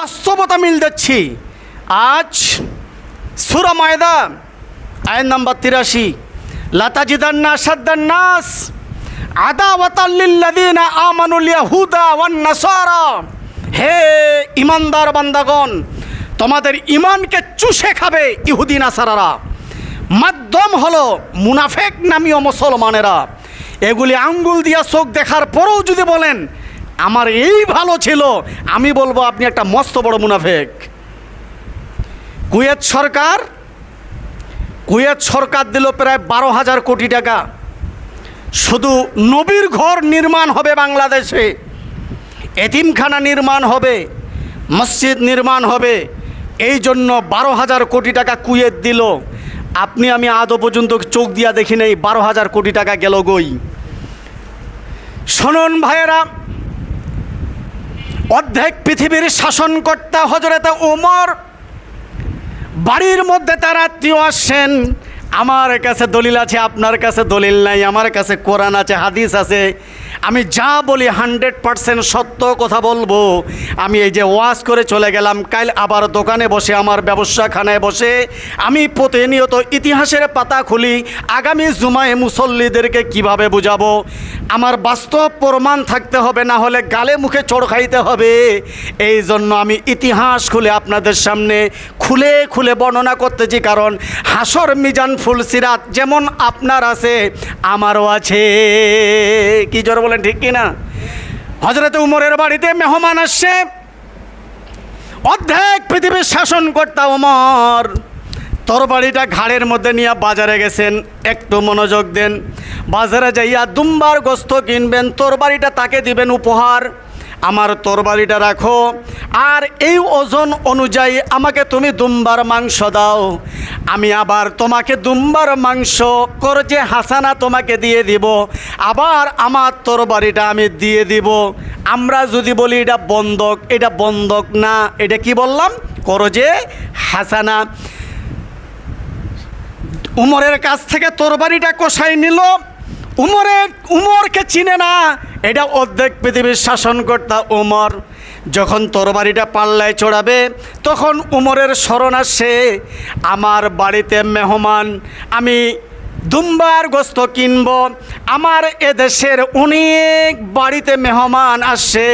বাস্তবতা মিল দিচ্ছি। আজ সূরা মায়দা আয়াত নাম্বার 83, লাতাজিদান্না আশাদ্দান নাস আদাওয়াতাল লিল্লাযিনা আমানুল ইয়াহুদা ওয়ান নাসারা। হে ইমানদার বান্দাগণ, তোমাদের ইমানকে চুষে খাবে ইহুদি নাসারারা। মাধ্যম হলো মুনাফেক নামীয় মুসলমানেরা। এগুলি আঙ্গুল দিয়া চোখ দেখার পরেও যদি বলেন আমার এই ভালো ছিল, আমি বলবো আপনি একটা মস্ত বড় মুনাফেক। কুয়েত সরকার দিল প্রায় 12,000 কোটি টাকা। শুধু নবীর ঘর নির্মাণ হবে বাংলাদেশে, এতিমখানা নির্মাণ হবে, মসজিদ নির্মাণ হবে, এই জন্য 12,000 কোটি টাকা কুয়েত দিল। আপনি আমি আদৌ পর্যন্ত চোখ দিয়া দেখি নেই 12,000 কোটি টাকা গেল গই। শুনুন ভাইয়েরা, অর্ধেক পৃথিবীর শাসনকর্তা হযরত ওমর বাড়ির মধ্যে তার আত্মীয় আসেন, আমার কাছে দলিল আছে, আপনার কাছে দলিল নাই, আমার কাছে কোরআন আছে, হাদিস আছে, আমি যা বলি 100% সত্য কথা বলবো। আমি এই যে ওয়াজ করে চলে গেলাম, কাল আবার দোকানে বসে আমার ব্যবসাখানায় বসে আমি প্রতিনিয়ত ইতিহাসের পাতা খুলি, আগামী জুমায় মুসল্লিদেরকে কিভাবে বুঝাবো। আমার বাস্তব প্রমাণ থাকতে হবে, না হলে গালে মুখে চড় খাইতে হবে। এই জন্য আমি ইতিহাস খুলে আপনাদের সামনে খুলে খুলে বর্ণনা করতেছি, কারণ হাসর মিজান ফুলসিরাত যেমন আপনার আছে আমারও আছে। কি জোর বলেন, ঠিক কিনা? হযরত উমরের বাড়িতে মেহমান আসছে, অর্ধেক পৃথিবীর শাসনকর্তা ওমর তরবারিটা ঘাড়ের মধ্যে নিয়ে বাজারে গেছেন। একটু মনোযোগ দেন, বাজারে যাইয়া দুম্বার গোস্ত কিনবেন, তরবারিটা তাকে দিবেন উপহার। আমার তরবারিটা রাখো, আর এই ওজন অনুযায়ী আমাকে তুমি দুম্বার মাংস দাও, আমি আবার তোমাকে দুম্বার মাংস করজে হাসানা তোমাকে দিয়ে দিব, আবার আমার তরবারিটা আমি দিয়ে দিব। আমরা যদি বলি এটা বন্ধক, এটা বন্ধক না, এটা কি বললাম? করজে হাসানা। উমরের কাছ থেকে তরবারিটা কষাই নিল। উমরকে চিনে না, এটা অর্ধেক পৃথিবীর শাসনকর্তা উমর। যখন তরবারিটা পাল্লায় চড়াবে তখন উমরের স্মরণ আসে, আমার বাড়িতে মেহমান, আমি দুম্বার গোস্ত কিনব, আমার এদেশের অনেক বাড়িতে মেহমান আসছে,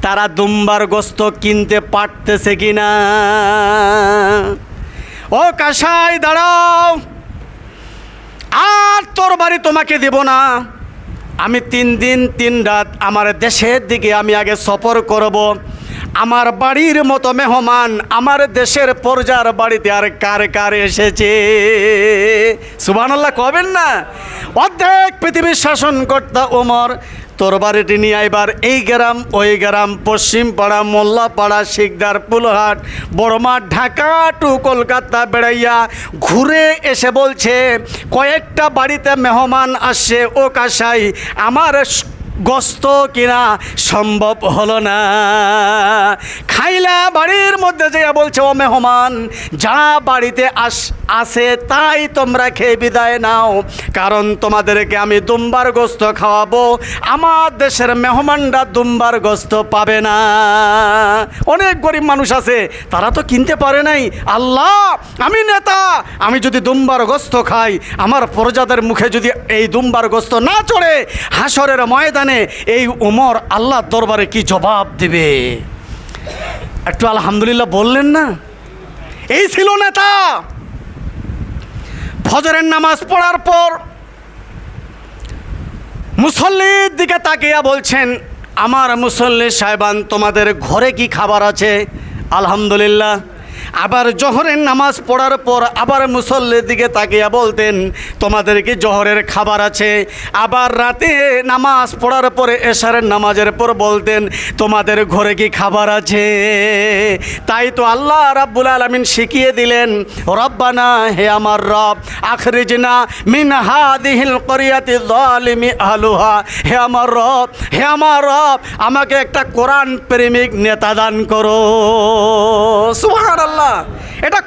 তারা দুম্বার গোস্ত কিনতে পারতেছে কিনা। ও কাসাই দাঁড়াও, আর তরবারি তোমাকে দেব না। আমি 3 দিন 3 রাত আমার দেশের দিকে আমি আগে সফর করব। আমার বাড়ির মতো মেহমান আমার দেশের পর্যার বাড়িতে আর কার কার এসেছে? সুবহানাল্লাহ কবেন না? অর্ধেক পৃথিবীর শাসনকর্তা ওমর তরবারিটি নিয়ে এবার এই গ্রাম ওই গ্রাম, পশ্চিম পাড়া, মোল্লা পাড়া, শিকদার, পুলহাট, বড়মাঠ, ঢাকা টু কলকাতা বেড়াইয়া ঘুরে এসে বলছে, কয়েকটা বাড়িতে মেহমান আসছে, ও কাসাই আমার গোস্ত কিনা সম্ভব হলো না। খাইলা বাড়ির মধ্যে যেয়া বলছে, ও মেহমান, যা বাড়িতে আসে তাই তোমরা খেয়ে বিদায় নাও, কারণ তোমাদেরকে আমি দুম্বার গোস্ত খাওয়াবো, আমার দেশের মেহমানরা দুম্বার গোস্ত পাবে না। অনেক গরিব মানুষ আছে, তারা তো কিনতে পারে নাই। আল্লাহ, আমি নেতা, আমি যদি দুম্বার গোস্ত খাই, আমার প্রজাদের মুখে যদি এই দুম্বার গোস্ত না চড়ে, হাসরের ময়দানে এই ওমর আল্লাহর দরবারে কি জবাব দিবে? একটু আলহামদুলিল্লাহ বললেন না? এই ছিল নেতা। ফজরের নামাজ পড়ার পর মুসল্লির দিকে তাকিয়া বলছেন, আমার মুসল্লি সাহেবান, তোমাদের ঘরে কি খাবার আছে? আলহামদুলিল্লাহ। আবার জোহরের নামাজ পড়ার পর আবার মুসল্লির দিকে তাকিয়া বলতেন, তোমাদের কি জোহরের খাবার আছে? আবার রাতে নামাজ পড়ার পরে এশারের নামাজের পর বলতেন, তোমাদের ঘরে কি খাবার আছে? তাই তো আল্লাহ রাব্বুল আলামিন শিখিয়ে দিলেন, রব্বানা, হে আমার রব, আখরিজনা মিন হাদিহিল ক্বরিয়াতি যালিমি আহলুহা। হে আমার রব, হে আমার রব, আমাকে একটা কোরআন প্রেমিক নেতা দান করো। সুবহানাল্লাহ। এটা